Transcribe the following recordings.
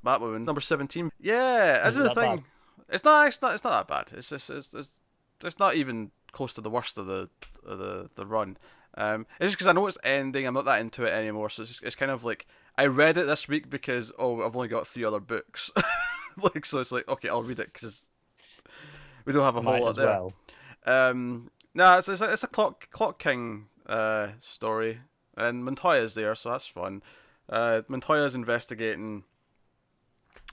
Batwoman number 17. Yeah, this is the thing. Bad? It's not that bad. It's not even close to the worst of the run. It's just because I know it's ending. I'm not that into it anymore. So it's kind of like I read it this week because I've only got 3 other books. Like, so it's like, okay, I'll read it because we don't have a whole lot there. Well. It's a Clock King story, and Montoya's there, so that's fun. Montoya's investigating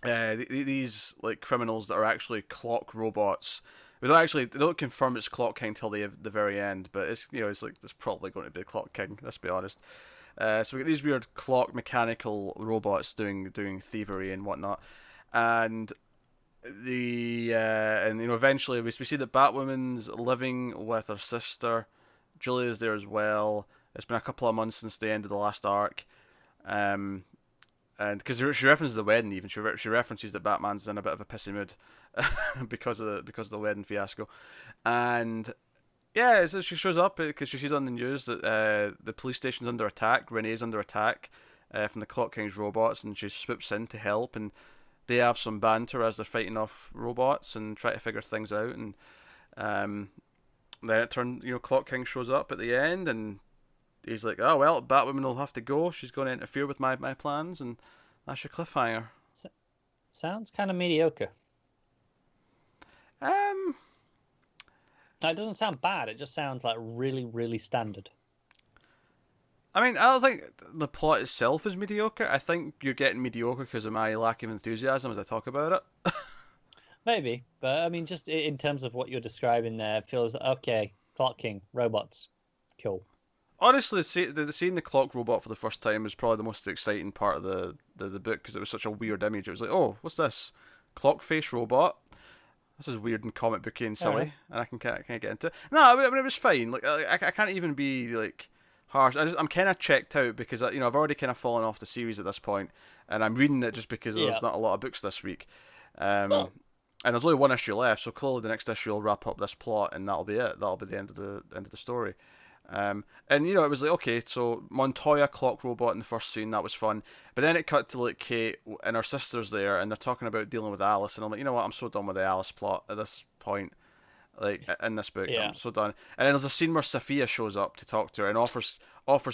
these like criminals that are actually clock robots. They don't confirm it's Clock King till the very end, but it's probably going to be Clock King. Let's be honest. So we get these weird clock mechanical robots doing thievery and whatnot, and eventually we see that Batwoman's living with her sister. Julia's there as well. It's been a couple of months since the end of the last arc, and because she references the wedding, even she references that Batman's in a bit of a pissy mood because of the wedding fiasco, and yeah, so she shows up because she sees on the news that the police station's under attack. Renee's under attack from the Clock King's robots, and she swoops in to help, and they have some banter as they're fighting off robots and try to figure things out, and then it turns, Clock King shows up at the end, and he's like, oh well, Batwoman will have to go. She's going to interfere with my plans, and that's your cliffhanger. Sounds kind of mediocre. No, it doesn't sound bad. It just sounds like really, really standard. I mean, I don't think the plot itself is mediocre. I think you're getting mediocre because of my lack of enthusiasm as I talk about it. Maybe, but I mean, just in terms of what you're describing there, it feels okay. Clock King, robots, cool. Honestly, seeing the clock robot for the first time was probably the most exciting part of the book because it was such a weird image. It was like, oh, what's this? Clock face robot? This is weird and comic booky and silly, and I can't get into it. No, I mean it was fine. Like I can't even be like harsh. I'm kind of checked out because I've already kind of fallen off the series at this point, and I'm reading it just because there's not a lot of books this week. And there's only one issue left, so clearly the next issue will wrap up this plot, and that'll be it. That'll be the end of the story. And it was like, okay, so Montoya clock robot in the first scene, that was fun, but then it cut to like Kate and her sister's there, and they're talking about dealing with Alice, and I'm like, you know what, I'm so done with the Alice plot at this point, like in this book. I'm so done. And then there's a scene where Sophia shows up to talk to her and offers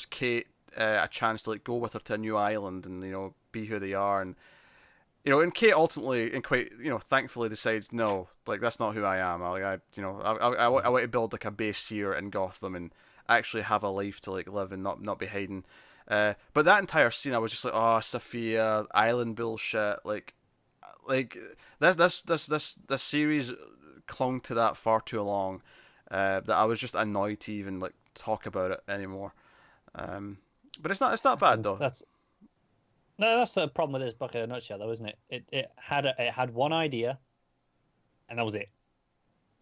Kate a chance to like go with her to a new island and be who they are, and and Kate ultimately and quite thankfully decides, no, like that's not who I am. I want to build like a base here in Gotham and actually have a life to like live and not be hiding. But that entire scene, I was just like, oh, Sophia, island bullshit. Like this series clung to that far too long that I was just annoyed to even like talk about it anymore. But it's not bad though. That's the problem with this book in a nutshell, though, isn't it? It had one idea, and that was it.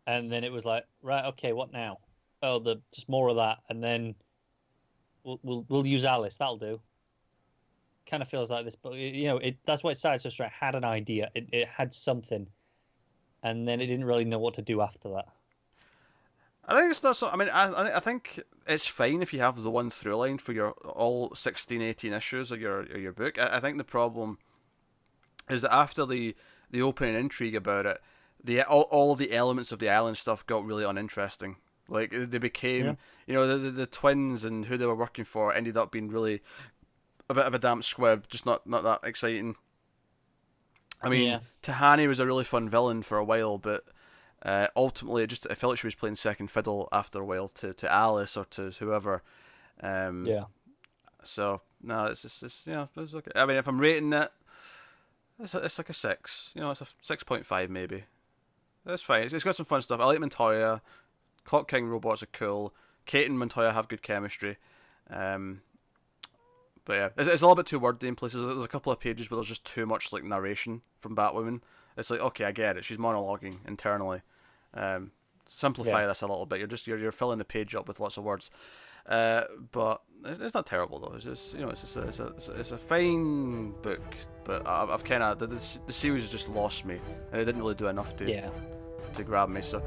And then it was like, right, okay, what now? Oh, just more of that, and then we'll use Alice. That'll do. Kind of feels like this, but that's why it started so strong. It had an idea. It had something, and then it didn't really know what to do after that. I think it's not so. I mean, I think it's fine if you have the one through line for your all 16, 18 issues of your book. I think the problem is that after the opening intrigue about it, all of the elements of the island stuff got really uninteresting. Like they became, the twins and who they were working for ended up being really a bit of a damp squib, just not that exciting. I mean, Tahani was a really fun villain for a while, but ultimately it felt like she was playing second fiddle after a while to Alice or to whoever. So no, it's okay. I mean, if I'm rating it, it's like a 6. It's a 6.5 maybe. That's fine. It's got some fun stuff. I like Montoya. Clock King robots are cool. Kate and Montoya have good chemistry. But yeah, it's a little bit too wordy in places. There's a couple of pages where there's just too much like narration from Batwoman. It's like, okay, I get it. She's monologuing internally. Simplify this a little bit. You're filling the page up with lots of words. But it's not terrible though. It's just it's a fine book. But I've kind of the series has just lost me, and it didn't really do enough to grab me. So.